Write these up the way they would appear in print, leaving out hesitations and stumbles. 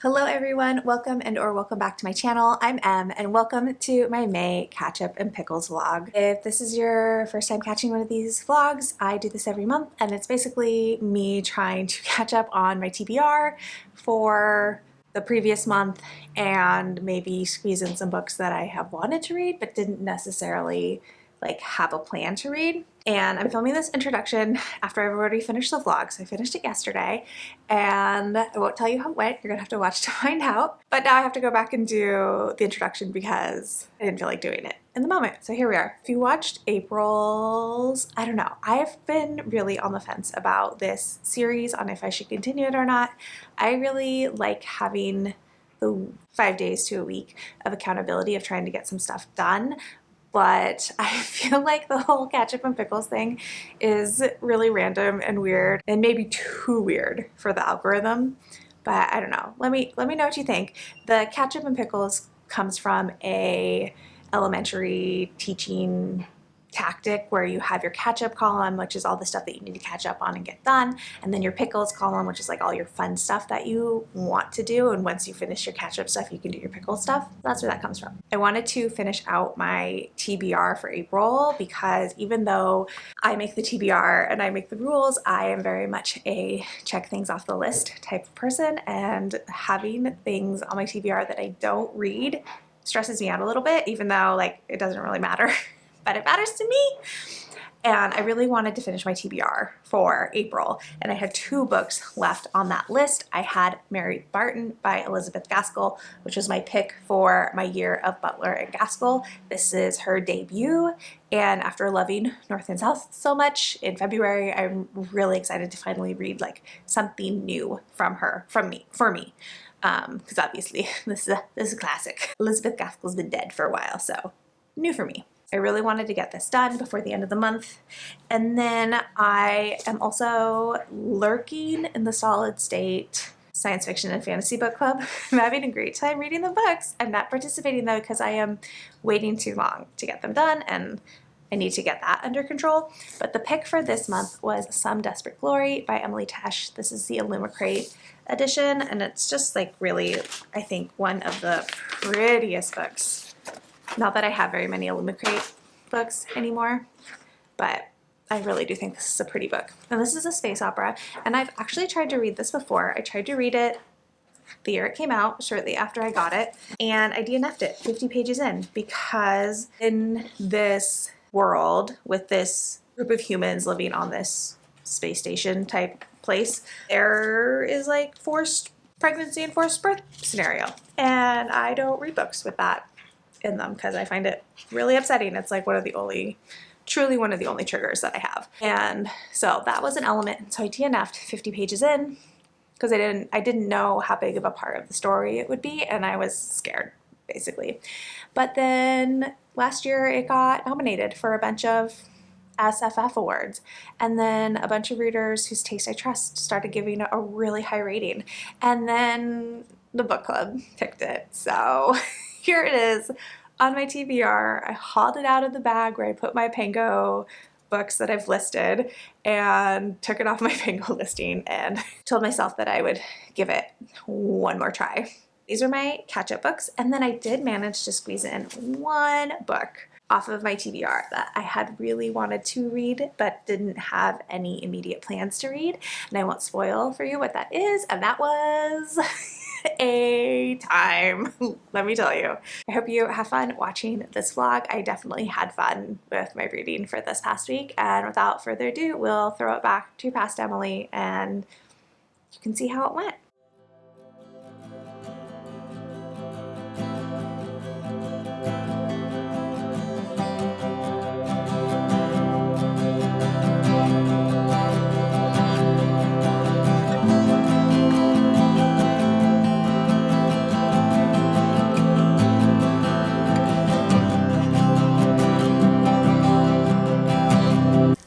Hello everyone, welcome or welcome back to my channel. I'm Em and welcome to my May Ketchup and Pickles vlog. If this is your first time catching one of these vlogs, I do this every month and it's basically me trying to catch up on my TBR for the previous month and maybe squeeze in some books that I have wanted to read but didn't necessarily have a plan to read. And I'm filming this introduction after I've already finished the vlog. So I finished it yesterday and I won't tell you how it went. You're gonna have to watch to find out. But now I have to go back and do the introduction because I didn't feel like doing it in the moment. So here we are. If you watched April's, I don't know, I've been really on the fence about this series on if I should continue it or not. I really like having the 5 days to a week of accountability of trying to get some stuff done. But I feel like the whole ketchup and pickles thing is really random and weird and maybe too weird for the algorithm. But I don't know. Let me know what you think. The ketchup and pickles comes from a elementary teaching tactic where you have your ketchup column, which is all the stuff that you need to catch up on and get done, and then your pickles column, which is like all your fun stuff that you want to do, and once you finish your ketchup stuff you can do your pickle stuff. That's where that comes from. I wanted to finish out my TBR for April because even though I make the TBR and I make the rules, I am very much a check things off the list type of person, and having things on my TBR that I don't read stresses me out a little bit, even though it doesn't really matter. But it matters to me. And I really wanted to finish my TBR for April. And I had 2 books left on that list. I had Mary Barton by Elizabeth Gaskell, which was my pick for my year of Butler and Gaskell. This is her debut. And after loving North and South so much in February, I'm really excited to finally read something new from her, for me. Because obviously this is a classic. Elizabeth Gaskell's been dead for a while, so new for me. I really wanted to get this done before the end of the month. And then I am also lurking in the Solid State Science Fiction and Fantasy Book Club. I'm having a great time reading the books. I'm not participating though because I am waiting too long to get them done and I need to get that under control. But the pick for this month was Some Desperate Glory by Emily Tesh. This is the Illumicrate edition and it's just really, I think, one of the prettiest books. Not that I have very many Illumicrate books anymore, but I really do think this is a pretty book. And this is a space opera, and I've actually tried to read this before. I tried to read it the year it came out, shortly after I got it, and I DNF'd it 50 pages in because in this world with this group of humans living on this space station type place, there is forced pregnancy and forced birth scenario. And I don't read books with that in them because I find it really upsetting. It's truly one of the only triggers that I have. And so that was an element. So I DNF'd 50 pages in because I didn't know how big of a part of the story it would be, and I was scared, basically. But then last year it got nominated for a bunch of SFF awards, and then a bunch of readers whose taste I trust started giving it a really high rating, and then the book club picked it. So here it is on my TBR. I hauled it out of the bag where I put my Pango books that I've listed and took it off my Pango listing and told myself that I would give it one more try. These are my catch-up books, and then I did manage to squeeze in one book off of my TBR that I had really wanted to read but didn't have any immediate plans to read, and I won't spoil for you what that is, and that was a time, let me tell you. I hope you have fun watching this vlog. I definitely had fun with my reading for this past week, and without further ado, we'll throw it back to past Emily and you can see how it went.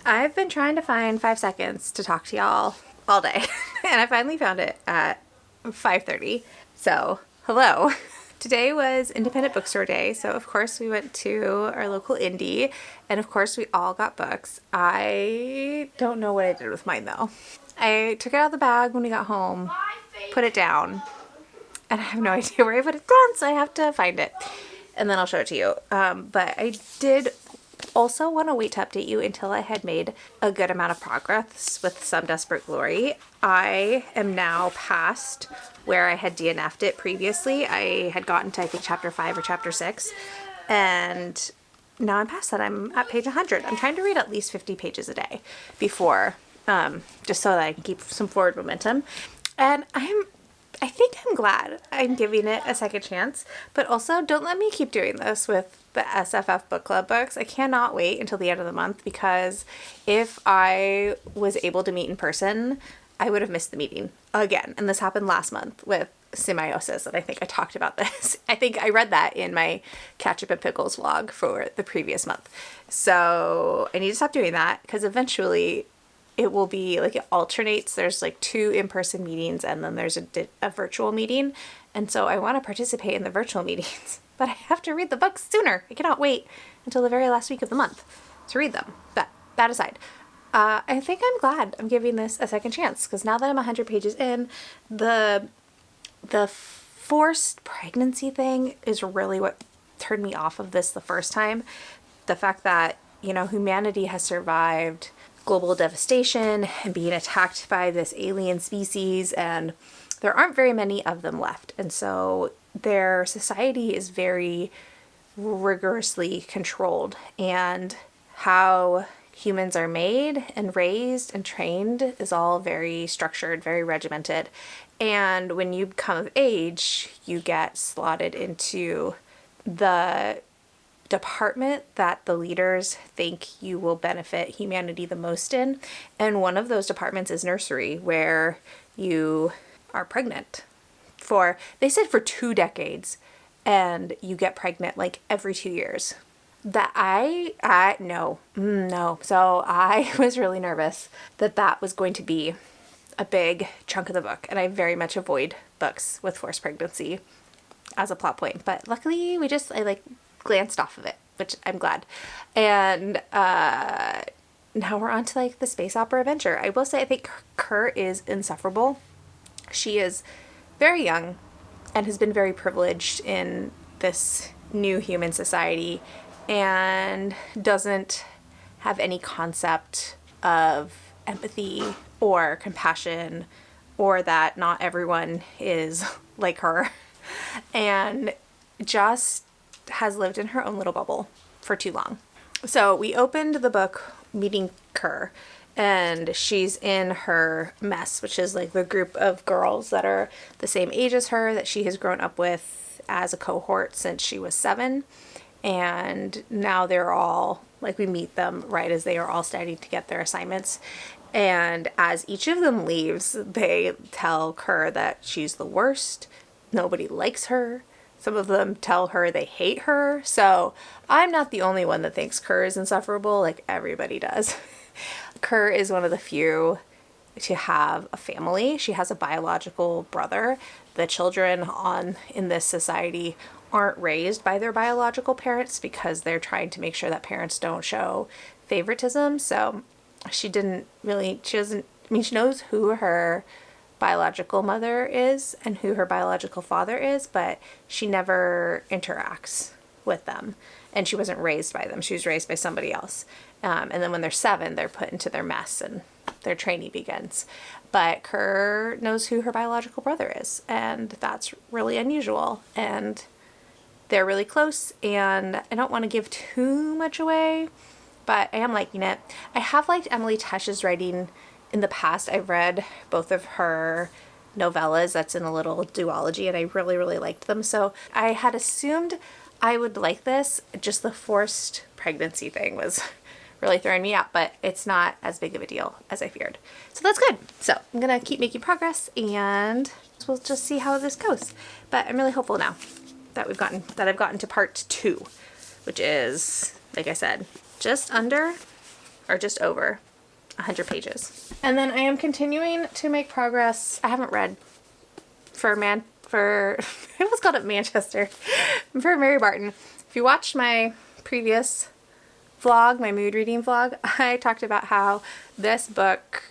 I've been trying to find 5 seconds to talk to y'all all day and I finally found it at 5:30. So hello. Today was Independent Bookstore Day, so of course we went to our local indie, and of course we all got books. I don't know what I did with mine though. I took it out of the bag when we got home, put it down, and I have no idea where I put it down, so I have to find it and then I'll show it to you. But I did also want to wait to update you until I had made a good amount of progress with Some Desperate Glory. I am now past where I had DNF'd it previously. I had gotten to, I think, chapter 5 or chapter 6, and now I'm past that. I'm at page 100. I'm trying to read at least 50 pages a day before, just so that I can keep some forward momentum. And I think I'm glad I'm giving it a second chance, but also don't let me keep doing this with the SFF book club books. I cannot wait until the end of the month, because if I was able to meet in person, I would have missed the meeting again. And this happened last month with Symbiosis, and I think I talked about this. I think I read that in my Ketchup and Pickles vlog for the previous month. So I need to stop doing that, because eventually it will be like, it alternates. There's like 2 in-person meetings and then there's a virtual meeting. And so I want to participate in the virtual meetings, but I have to read the books sooner. I cannot wait until the very last week of the month to read them. But that aside, I think I'm glad I'm giving this a second chance, because now that I'm 100 pages in, the forced pregnancy thing is really what turned me off of this the first time. The fact that, you know, humanity has survived global devastation and being attacked by this alien species, and there aren't very many of them left. And so their society is very rigorously controlled, and how humans are made and raised and trained is all very structured, very regimented. And when you come of age, you get slotted into the department that the leaders think you will benefit humanity the most in. And one of those departments is nursery, where you are pregnant for, they said, for 2 decades, and you get pregnant like every 2 years. That no. So I was really nervous that that was going to be a big chunk of the book, and I very much avoid books with forced pregnancy as a plot point. But luckily I like glanced off of it, which I'm glad. And now we're on to like the space opera adventure. I will say I think Kerr is insufferable. She is very young and has been very privileged in this new human society, and doesn't have any concept of empathy or compassion, or that not everyone is like her, and just has lived in her own little bubble for too long. So we opened the book meeting Kerr, and she's in her mess, which is like the group of girls that are the same age as her, that she has grown up with as a cohort since she was 7. And now they're all, like, we meet them right as they are all starting to get their assignments. And as each of them leaves, they tell Kerr that she's the worst. Nobody likes her. Some of them tell her they hate her. So I'm not the only one that thinks Kerr is insufferable. Like, everybody does. Kerr is one of the few to have a family. She has a biological brother. The children in this society aren't raised by their biological parents, because they're trying to make sure that parents don't show favoritism. So she knows who her biological mother is and who her biological father is, but she never interacts with them. And she wasn't raised by them. She was raised by somebody else. And then when they're 7, they're put into their mess and their training begins. But Kerr knows who her biological brother is, and that's really unusual. And they're really close, and I don't want to give too much away, but I am liking it. I have liked Emily Tesch's writing in the past. I've read both of her novellas that's in a little duology, and I really, really liked them. So I had assumed I would like this. Just the forced pregnancy thing was really throwing me out, but it's not as big of a deal as I feared. So that's good. So I'm going to keep making progress, and we'll just see how this goes. But I'm really hopeful now that I've gotten to part 2, which is, like I said, just under or just over 100 pages. And then I am continuing to make progress. I haven't read I almost called it Manchester, for Mary Barton. If you watched my previous vlog, my mood reading vlog, I talked about how this book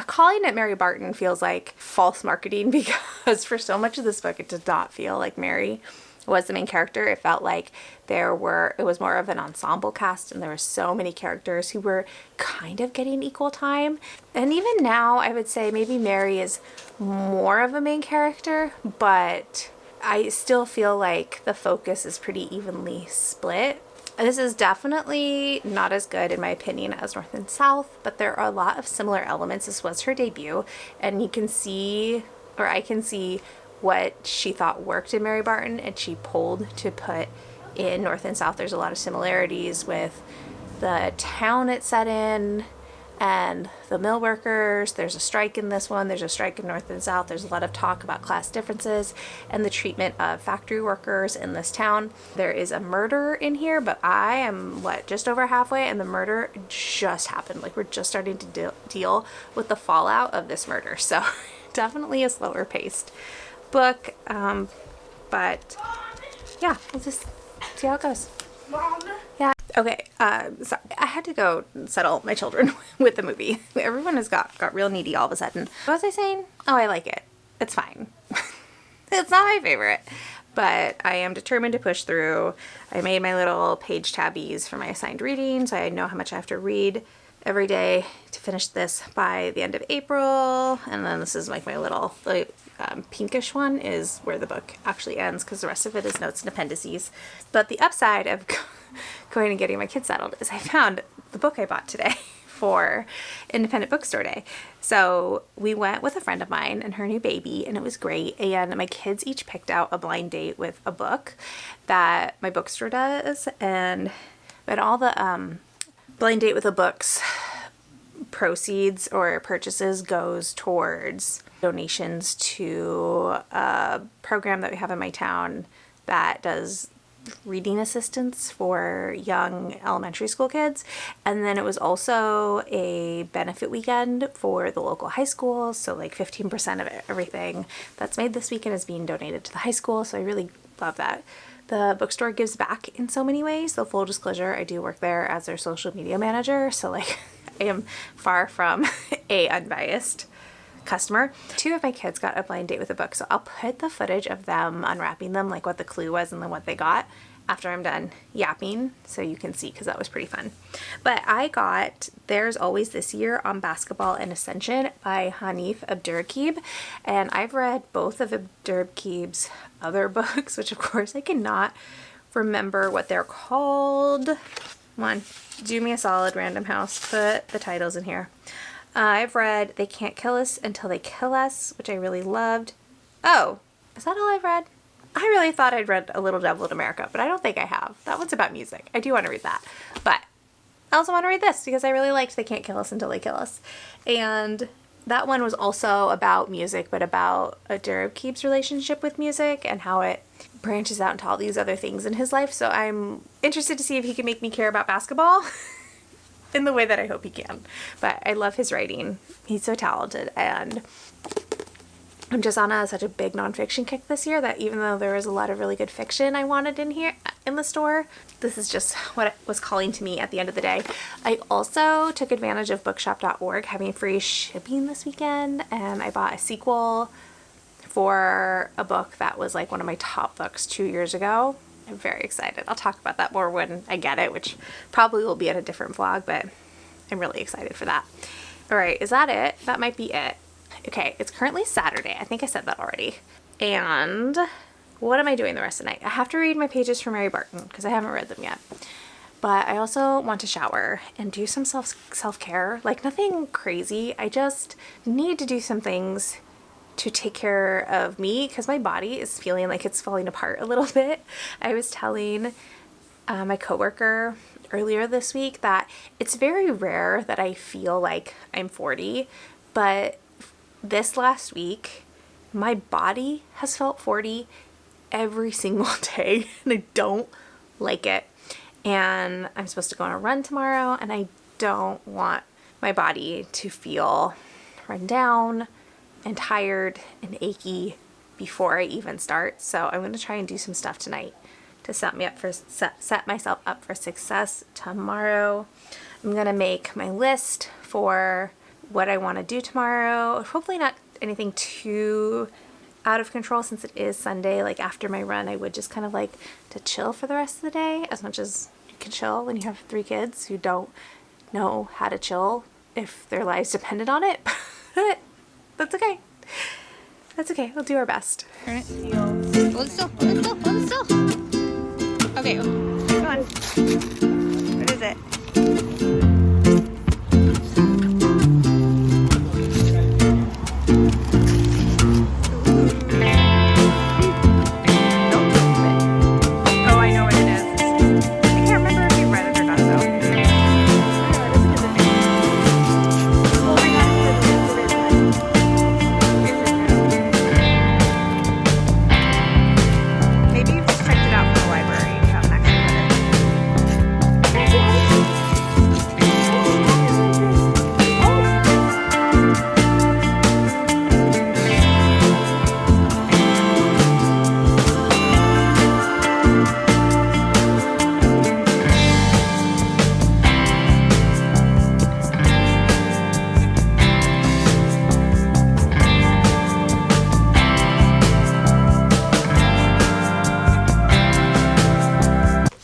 calling it Mary Barton feels like false marketing because for so much of this book, it did not feel like Mary was the main character. It felt like it was more of an ensemble cast, and there were so many characters who were kind of getting equal time. And even now, I would say maybe Mary is more of a main character, but I still feel like the focus is pretty evenly split. This is definitely not as good, in my opinion, as North and South, but there are a lot of similar elements. This was her debut, and you can see, or I can see, what she thought worked in Mary Barton and she pulled to put in North and South. There's a lot of similarities with the town it's set in and the mill workers. There's a strike in this one. There's a strike in North and South. There's a lot of talk about class differences and the treatment of factory workers in this town. There is a murder in here, but I am, just over halfway, and the murder just happened. Like, we're just starting to deal with the fallout of this murder. So definitely a slower paced book, but yeah, we'll just see how it goes. Mom. Yeah. Okay. So I had to go settle my children with the movie. Everyone has got real needy all of a sudden. What was I saying? Oh, I like it. It's fine. It's not my favorite, but I am determined to push through. I made my little page tabbies for my assigned reading, so I know how much I have to read every day to finish this by the end of April. And then this is like my little pinkish one is where the book actually ends, because the rest of it is notes and appendices. But the upside of going and getting my kids settled is I found the book I bought today for Independent Bookstore Day. So we went with a friend of mine and her new baby, and it was great. And my kids each picked out a blind date with a book that my bookstore does, and all the blind date with the books proceeds or purchases goes towards donations to a program that we have in my town that does reading assistance for young elementary school kids. And then it was also a benefit weekend for the local high school. So like 15% of everything that's made this weekend is being donated to the high school. So I really love that. The bookstore gives back in so many ways. So full disclosure, I do work there as their social media manager. So like I am far from a unbiased customer. 2 of my kids got a blind date with a book, so I'll put the footage of them unwrapping them, like what the clue was and then what they got, after I'm done yapping, so you can see, because that was pretty fun. But I got There's Always This Year on Basketball and Ascension by Hanif Abdurraqib, and I've read both of Abdurraqib's other books, which of course I cannot remember what they're called. Come on, do me a solid, Random House, put the titles in here. I've read They Can't Kill Us Until They Kill Us, which I really loved. Oh, is that all I've read? I really thought I'd read A Little Devil in America, but I don't think I have. That one's about music. I do want to read that. But I also want to read this because I really liked They Can't Kill Us Until They Kill Us. And that one was also about music, but about Abdurraqib's relationship with music and how it branches out into all these other things in his life. So I'm interested to see if he can make me care about basketball in the way that I hope he can. But I love his writing. He's so talented, and I'm just on such a big nonfiction kick this year that even though there was a lot of really good fiction I wanted in here in the store, this is just what was calling to me at the end of the day. I also took advantage of bookshop.org having free shipping this weekend, and I bought a sequel for a book that was like one of my top books 2 years ago. I'm very excited. I'll talk about that more when I get it, which probably will be in a different vlog, but I'm really excited for that. All right, is that it? That might be it. Okay, it's currently Saturday. I think I said that already. And what am I doing the rest of the night? I have to read my pages for Mary Barton because I haven't read them yet. But I also want to shower and do some self-care. Like nothing crazy. I just need to do some things to take care of me because my body is feeling like it's falling apart a little bit. I was telling my coworker earlier this week that it's very rare that I feel like I'm 40, but this last week my body has felt 40 every single day and I don't like it. And I'm supposed to go on a run tomorrow, and I don't want my body to feel run down and tired and achy before I even start. So I'm going to try and do some stuff tonight to set myself up for success tomorrow. I'm going to make my list for what I want to do tomorrow. Hopefully not anything too out of control since it is Sunday. Like after my run, I would just kind of like to chill for the rest of the day as much as you can chill when you have 3 kids who don't know how to chill if their lives depended on it. But that's okay. That's okay. We'll do our best. Turn it. Hold still. Hold still. Hold still. Okay. Come on. What is it?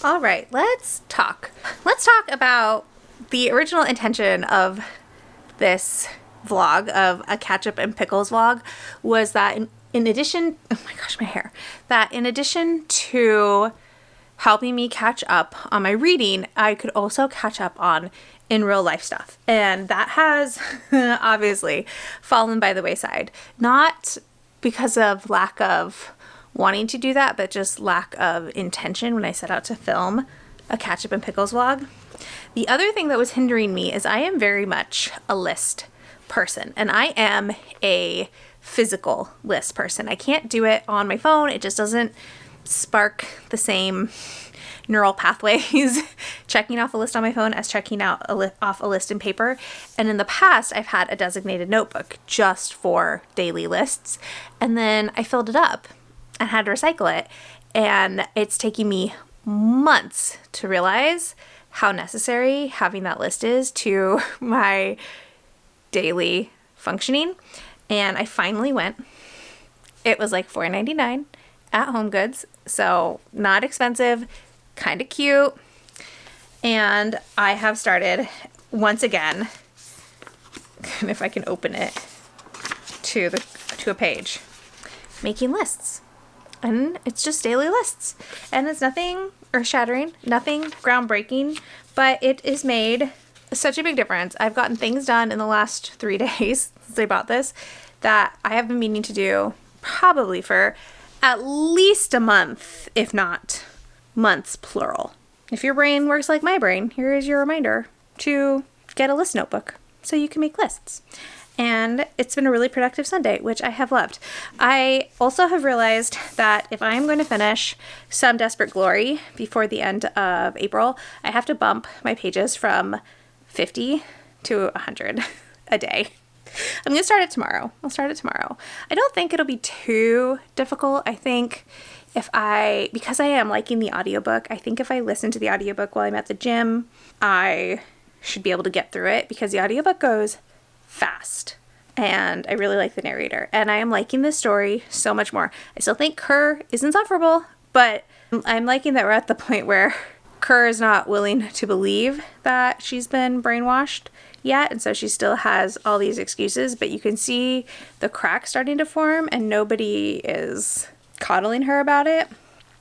All right, let's talk. Let's talk about the original intention of this vlog, of a Ketchup and Pickles vlog, was that in addition, oh my gosh, my hair, that in addition to helping me catch up on my reading, I could also catch up on in real life stuff. And that has obviously fallen by the wayside, not because of lack of wanting to do that, but just lack of intention when I set out to film a Ketchup and Pickles vlog. The other thing that was hindering me is I am very much a list person, and I am a physical list person. I can't do it on my phone. It just doesn't spark the same neural pathways checking off a list on my phone as checking out off a list in paper. And in the past, I've had a designated notebook just for daily lists, and then I filled it up and had to recycle it, and it's taking me months to realize how necessary having that list is to my daily functioning. And I finally went. It was like $4.99 at HomeGoods, so not expensive, kind of cute. And I have started once again, and if I can open it to a page, making lists. And it's just daily lists. And it's nothing earth-shattering, nothing groundbreaking, but it has made such a big difference. I've gotten things done in the last 3 days since I bought this that I have been meaning to do probably for at least a month, if not months, plural. If your brain works like my brain, here is your reminder to get a list notebook so you can make lists. And it's been a really productive Sunday, which I have loved. I also have realized that if I am going to finish Some Desperate Glory before the end of April, I have to bump my pages from 50 to 100 a day. I'm going to start it tomorrow. I'll start it tomorrow. I don't think it'll be too difficult. I think because I am liking the audiobook, I think if I listen to the audiobook while I'm at the gym, I should be able to get through it because the audiobook goes fast, and I really like the narrator, and I am liking this story so much more. I still think Kerr is insufferable, but I'm liking that we're at the point where Kerr is not willing to believe that she's been brainwashed yet, and so she still has all these excuses, but you can see the cracks starting to form, and nobody is coddling her about it.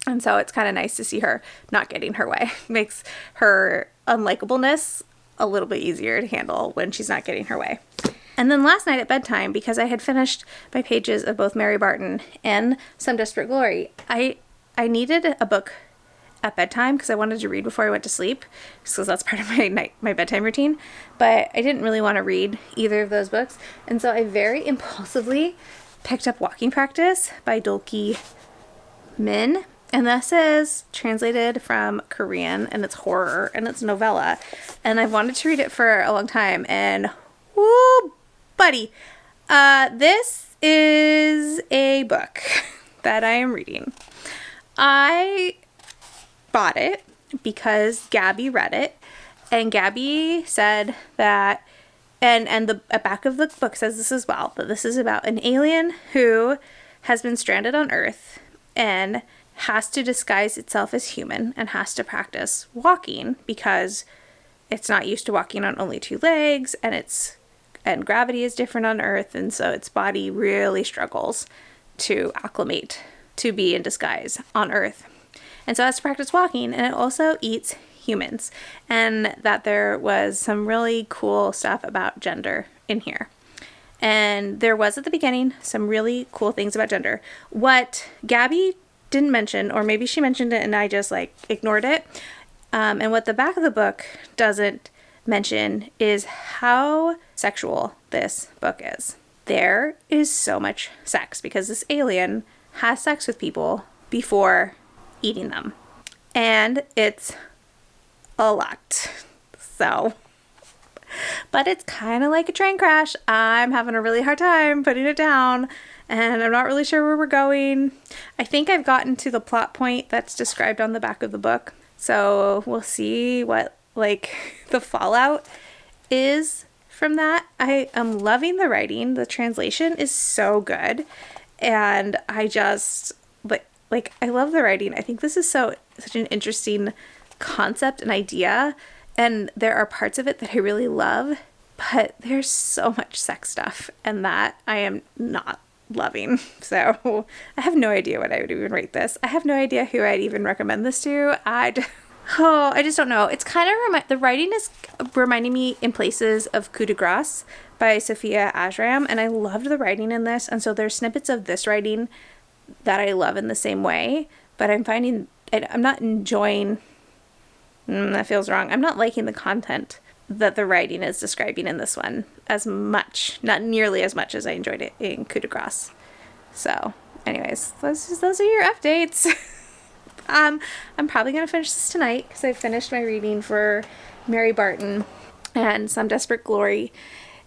And so it's kind of nice to see her not getting her way. Makes her unlikableness a little bit easier to handle when she's not getting her way. And then last night at bedtime, because I had finished my pages of both Mary Barton and Some Desperate Glory, I needed a book at bedtime because I wanted to read before I went to sleep, because that's part of my bedtime routine. But I didn't really want to read either of those books, and so I very impulsively picked up Walking Practice by Dolki Min. And this is translated from Korean, and it's horror, and it's novella. And I've wanted to read it for a long time, and whoo, buddy. This is a book that I am reading. I bought it because Gabby read it, and Gabby said that and the back of the book says this as well, that this is about an alien who has been stranded on Earth and has to disguise itself as human and has to practice walking because it's not used to walking on only two legs, and gravity is different on Earth, and so its body really struggles to acclimate to be in disguise on Earth. And so it has to practice walking, and it also eats humans, and that there was some really cool stuff about gender in here. And there was at the beginning some really cool things about gender. What Gabby didn't mention, or maybe she mentioned it and I just like ignored it, and what the back of the book doesn't mention is how sexual this book is. There is so much sex because this alien has sex with people before eating them. And it's a lot. So, but it's kind of like a train crash. I'm having a really hard time putting it down, and I'm not really sure where we're going. I think I've gotten to the plot point that's described on the back of the book. So we'll see what like the fallout is from that. I am loving the writing. The translation is so good. And I just like I love the writing. I think this is such an interesting concept and idea, and there are parts of it that I really love, but there's so much sex stuff and that I am not loving. So I have no idea what I would even rate this. I have no idea who I'd even recommend this to. I just don't know. It's kind of the writing is reminding me in places of Coup de Grace by Sophia Ajram, and I loved the writing in this, and so there's snippets of this writing that I love in the same way, but I'm finding I'm not enjoying, that feels wrong. I'm not liking the content that the writing is describing in this one as much, not nearly as much as I enjoyed it in Coup de Grace. So anyways, those are your updates. I'm probably going to finish this tonight because I finished my reading for Mary Barton and Some Desperate Glory.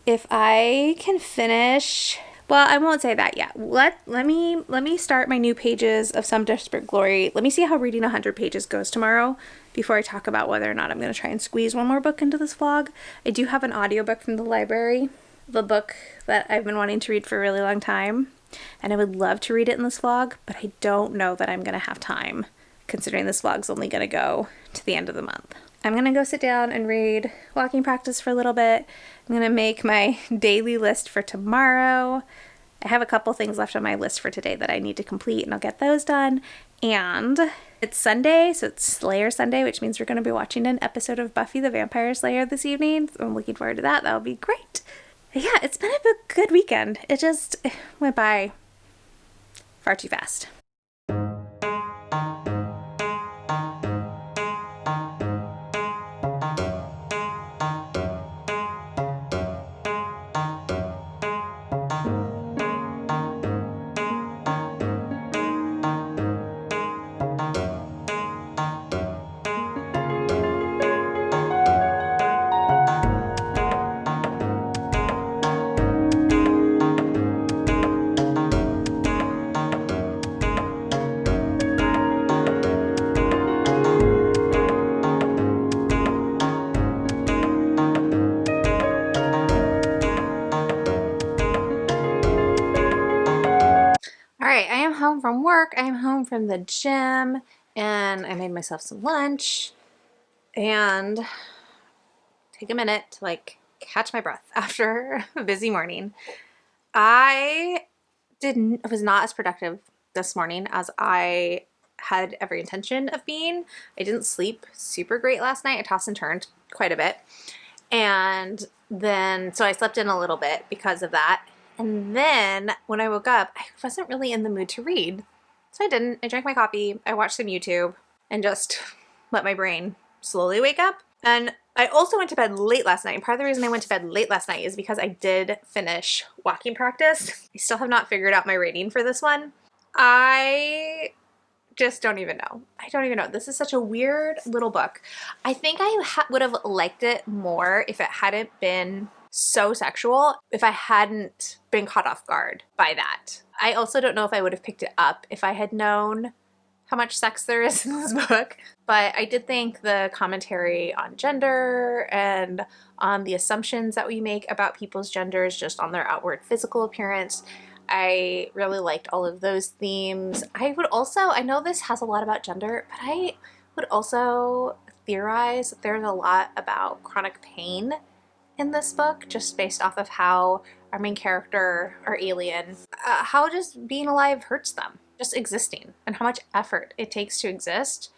If I can finish, well, I won't say that yet. Let me start my new pages of Some Desperate Glory. Let me see how reading 100 pages goes tomorrow before I talk about whether or not I'm going to try and squeeze one more book into this vlog. I do have an audiobook from the library, the book that I've been wanting to read for a really long time, and I would love to read it in this vlog, but I don't know that I'm going to have time, considering this vlog's only going to go to the end of the month. I'm going to go sit down and read Walking Practice for a little bit. I'm going to make my daily list for tomorrow. I have a couple things left on my list for today that I need to complete, and I'll get those done. And it's Sunday, so it's Slayer Sunday, which means we're going to be watching an episode of Buffy the Vampire Slayer this evening. So I'm looking forward to that. That'll be great. But yeah, it's been a good weekend. It just went by far too fast. Alright, I am home from work, I am home from the gym, and I made myself some lunch, and take a minute to like catch my breath after a busy morning. I was not as productive this morning as I had every intention of being. I didn't sleep super great last night. I tossed and turned quite a bit, and then so I slept in a little bit because of that. And then when I woke up, I wasn't really in the mood to read. So I didn't. I drank my coffee, I watched some YouTube, and just let my brain slowly wake up. And I also went to bed late last night. And part of the reason I went to bed late last night is because I did finish Walking Practice. I still have not figured out my rating for this one. I just don't even know. I don't even know. This is such a weird little book. I think I would have liked it more if it hadn't been so sexual, if I hadn't been caught off guard by that. I also don't know if I would have picked it up if I had known how much sex there is in this book. But I did think the commentary on gender and on the assumptions that we make about people's genders just on their outward physical appearance, I really liked all of those themes. I would also, I know this has a lot about gender, but I would also theorize that there's a lot about chronic pain in this book, just based off of how our main character, our alien, how just being alive hurts them, just existing, and how much effort it takes to exist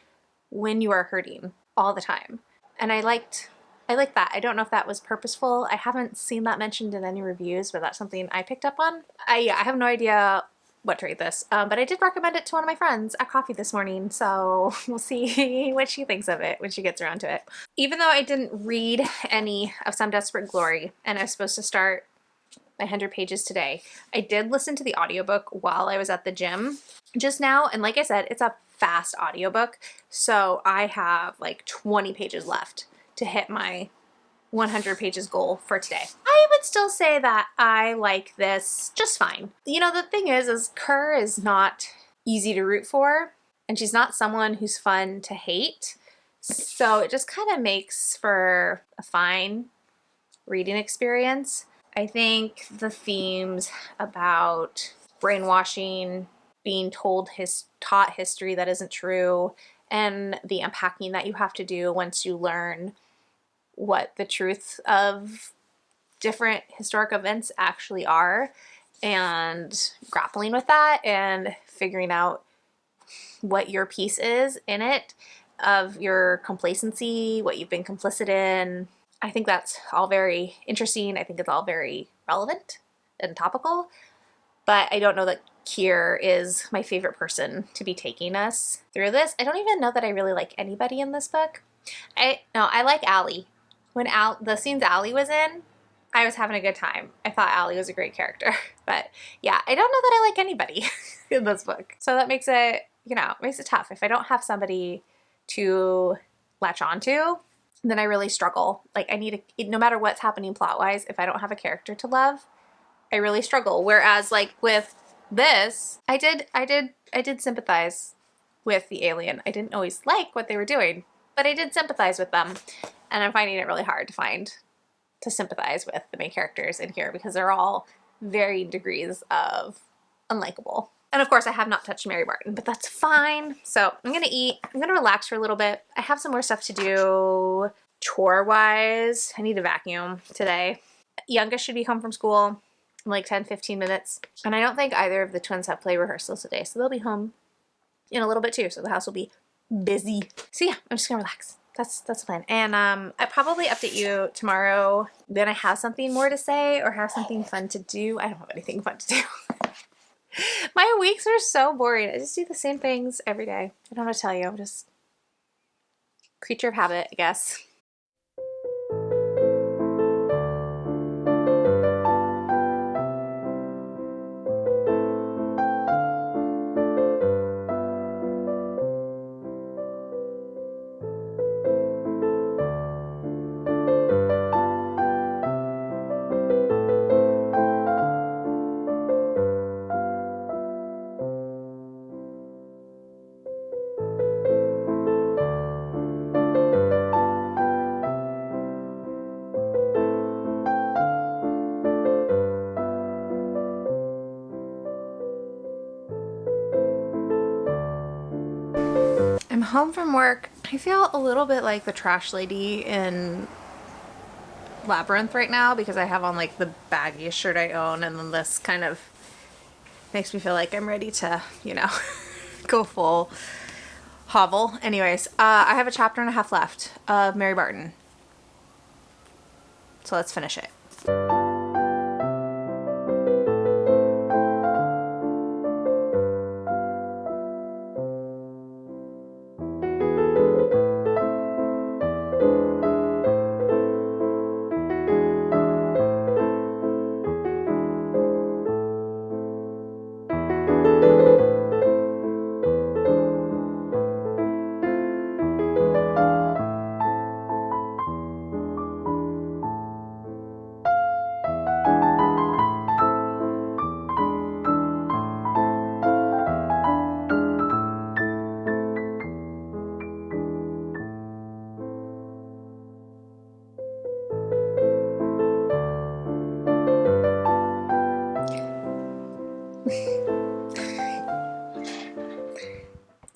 when you are hurting all the time. And I liked that. I don't know if that was purposeful. I haven't seen that mentioned in any reviews, but that's something I picked up on. I have no idea what to rate this, but I did recommend it to one of my friends at coffee this morning, so we'll see what she thinks of it when she gets around to it. Even though I didn't read any of Some Desperate Glory, and I was supposed to start my 100 pages today, I did listen to the audiobook while I was at the gym just now, and like I said, it's a fast audiobook, so I have like 20 pages left to hit my 100 pages goal for today. I would still say that I like this just fine. You know, the thing is Kerr is not easy to root for, and she's not someone who's fun to hate, so it just kind of makes for a fine reading experience. I think the themes about brainwashing, being taught history that isn't true, and the unpacking that you have to do once you learn what the truth of different historic events actually are, and grappling with that and figuring out what your piece is in it, of your complacency, what you've been complicit in. I think that's all very interesting. I think it's all very relevant and topical, but I don't know that Kier is my favorite person to be taking us through this. I don't even know that I really like anybody in this book. I like Allie. When the scenes Allie was in, I was having a good time. I thought Allie was a great character. But yeah, I don't know that I like anybody in this book. So that makes it, makes it tough. If I don't have somebody to latch onto, then I really struggle. Like, no matter what's happening plot-wise, if I don't have a character to love, I really struggle. Whereas like with this, I did sympathize with the alien. I didn't always like what they were doing, but I did sympathize with them. And I'm finding it really hard to sympathize with the main characters in here, because they're all varying degrees of unlikable. And of course, I have not touched Mary Barton, but that's fine. So I'm gonna eat, I'm gonna relax for a little bit. I have some more stuff to do chore-wise. I need to vacuum today. Youngest should be home from school in like 10-15 minutes. And I don't think either of the twins have play rehearsals today, so they'll be home in a little bit too, so the house will be busy. So yeah, I'm just gonna relax. That's the plan. And I probably update you tomorrow when I have something more to say or have something fun to do. I don't have anything fun to do. My weeks are so boring. I just do the same things every day. I don't know what to tell you. I'm just creature of habit, I guess. I'm home from work. I feel a little bit like the trash lady in Labyrinth right now, because I have on like the baggiest shirt I own, and then this kind of makes me feel like I'm ready to, go full hovel. Anyways, I have a chapter and a half left of Mary Barton. So let's finish it.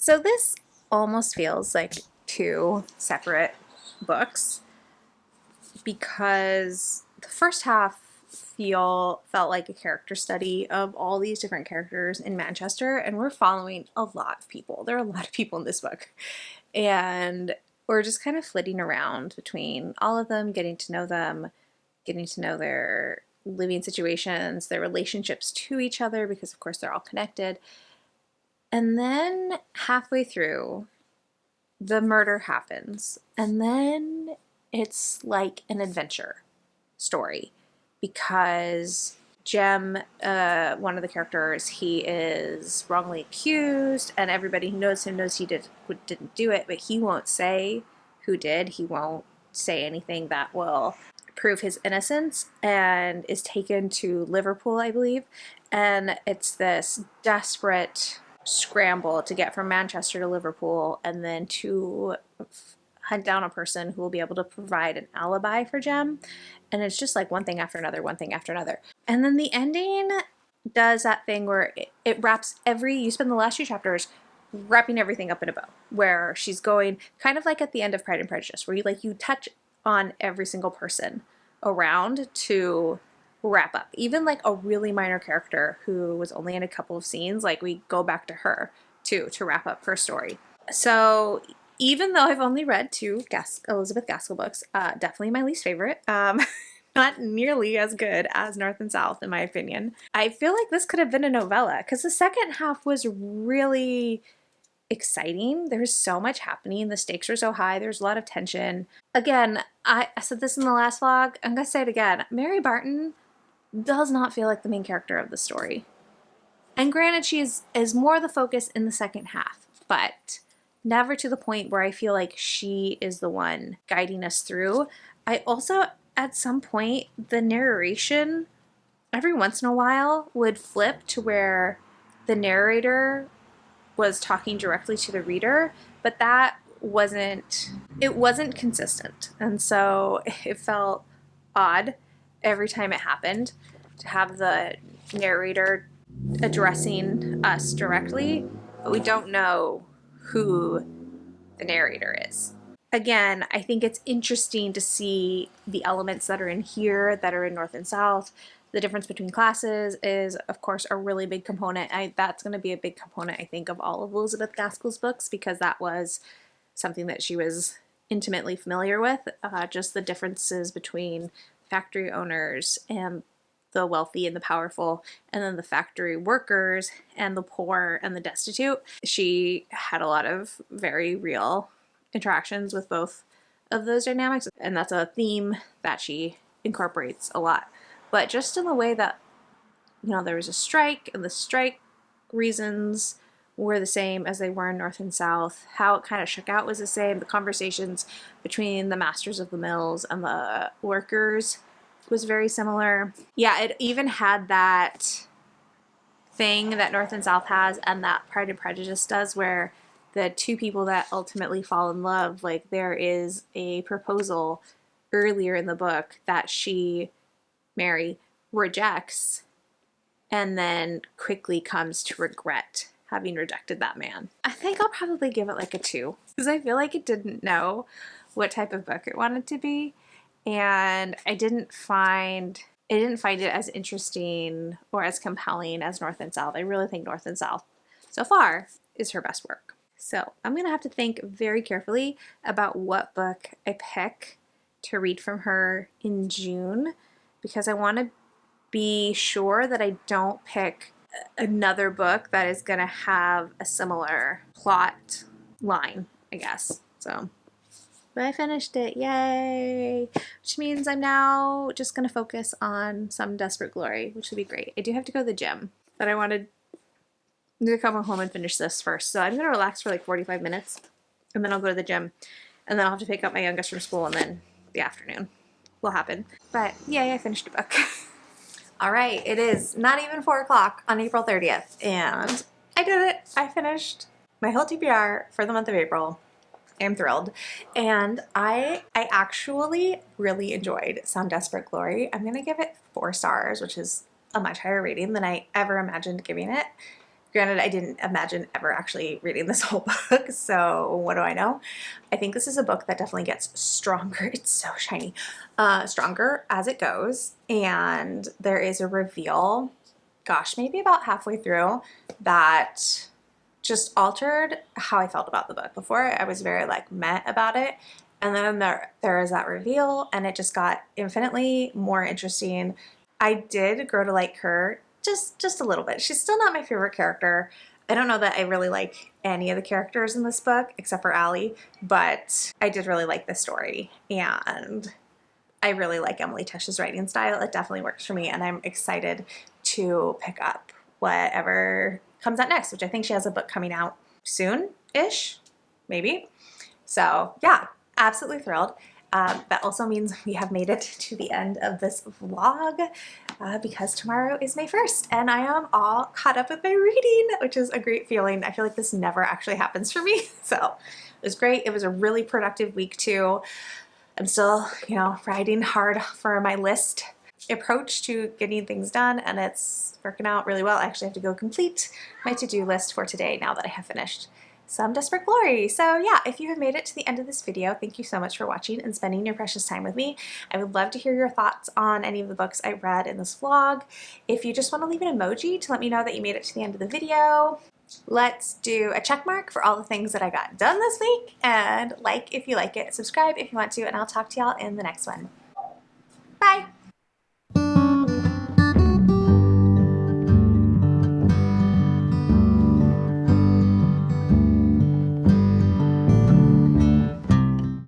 So this almost feels like two separate books because the first half felt like a character study of all these different characters in Manchester, and we're following a lot of people. There are a lot of people in this book, and we're just kind of flitting around between all of them, getting to know them, getting to know their living situations, their relationships to each other, because of course they're all connected. And then halfway through, the murder happens, and then it's like an adventure story because Jem, one of the characters, he is wrongly accused, and everybody who knows him knows he didn't do it, but he won't say who did. He won't say anything that will prove his innocence, and is taken to Liverpool, I believe. And it's this desperate scramble to get from Manchester to Liverpool, and then to hunt down a person who will be able to provide an alibi for Jem. And it's just like one thing after another, one thing after another. And then the ending does that thing where it wraps you spend the last two chapters wrapping everything up in a bow, where she's going kind of like at the end of Pride and Prejudice, where you touch on every single person around to wrap up. Even like a really minor character who was only in a couple of scenes, like we go back to her too to wrap up her story. So even though I've only read two Elizabeth Gaskell books, definitely my least favorite. Not nearly as good as North and South, in my opinion. I feel like this could have been a novella because the second half was really exciting. There's so much happening. The stakes are so high. There's a lot of tension. Again, I said this in the last vlog. I'm going to say it again. Mary Barton does not feel like the main character of the story. And granted, she is more the focus in the second half, but never to the point where I feel like she is the one guiding us through. I also, at some point, the narration, every once in a while, would flip to where the narrator was talking directly to the reader, but it wasn't consistent. And so it felt odd every time it happened to have the narrator addressing us directly, but we don't know who the narrator is. Again, I think it's interesting to see the elements that are in here that are in North and South. The difference between classes is, of course, a really big component. That's going to be a big component, I think, of all of Elizabeth Gaskell's books, because that was something that she was intimately familiar with, just the differences between factory owners and the wealthy and the powerful, and then the factory workers and the poor and the destitute. She had a lot of very real interactions with both of those dynamics, and that's a theme that she incorporates a lot. But just in the way that, there was a strike, and the strike reasons were the same as they were in North and South. How it kind of shook out was the same. The conversations between the masters of the mills and the workers was very similar. Yeah, it even had that thing that North and South has and that Pride and Prejudice does, where the two people that ultimately fall in love, like there is a proposal earlier in the book that Mary, rejects, and then quickly comes to regret having rejected that man. I think I'll probably give it like a 2, because I feel like it didn't know what type of book it wanted to be, and I didn't find it as interesting or as compelling as North and South. I really think North and South, so far, is her best work. So I'm going to have to think very carefully about what book I pick to read from her in June, because I want to be sure that I don't pick another book that is going to have a similar plot line, I guess. So, but I finished it, yay! Which means I'm now just going to focus on some Desperate Glory, which would be great. I do have to go to the gym, but I wanted to come home and finish this first. So I'm going to relax for like 45 minutes, and then I'll go to the gym, and then I'll have to pick up my youngest from school, and then the afternoon will happen. But yay, I finished a book. All right, it is not even 4 o'clock on April 30th, and I did it. I finished my whole TBR for the month of April. I'm thrilled. And I actually really enjoyed Some Desperate Glory. I'm going to give it 4 stars, which is a much higher rating than I ever imagined giving it. Granted, I didn't imagine ever actually reading this whole book, so what do I know? I think this is a book that definitely gets stronger. It's so shiny. Stronger as it goes, and there is a reveal, gosh, maybe about halfway through, that just altered how I felt about the book. Before, I was very like meh about it, and then there is that reveal, and it just got infinitely more interesting. I did grow to like her just a little bit. She's still not my favorite character. I don't know that I really like any of the characters in this book except for Allie, but I did really like this story, and I really like Emily Tesh's writing style. It definitely works for me, and I'm excited to pick up whatever comes out next, which I think she has a book coming out soon-ish, maybe. So yeah, absolutely thrilled. That also means we have made it to the end of this vlog because tomorrow is May 1st and I am all caught up with my reading, which is a great feeling. I feel like this never actually happens for me. So it was great. It was a really productive week too. I'm still, riding hard for my list approach to getting things done, and it's working out really well. I actually have to go complete my to-do list for today now that I have finished some Desperate Glory. So yeah, if you have made it to the end of this video, thank you so much for watching and spending your precious time with me. I would love to hear your thoughts on any of the books I read in this vlog. If you just want to leave an emoji to let me know that you made it to the end of the video. Let's do a check mark for all the things that I got done this week, and like if you like it, subscribe if you want to, and I'll talk to y'all in the next one.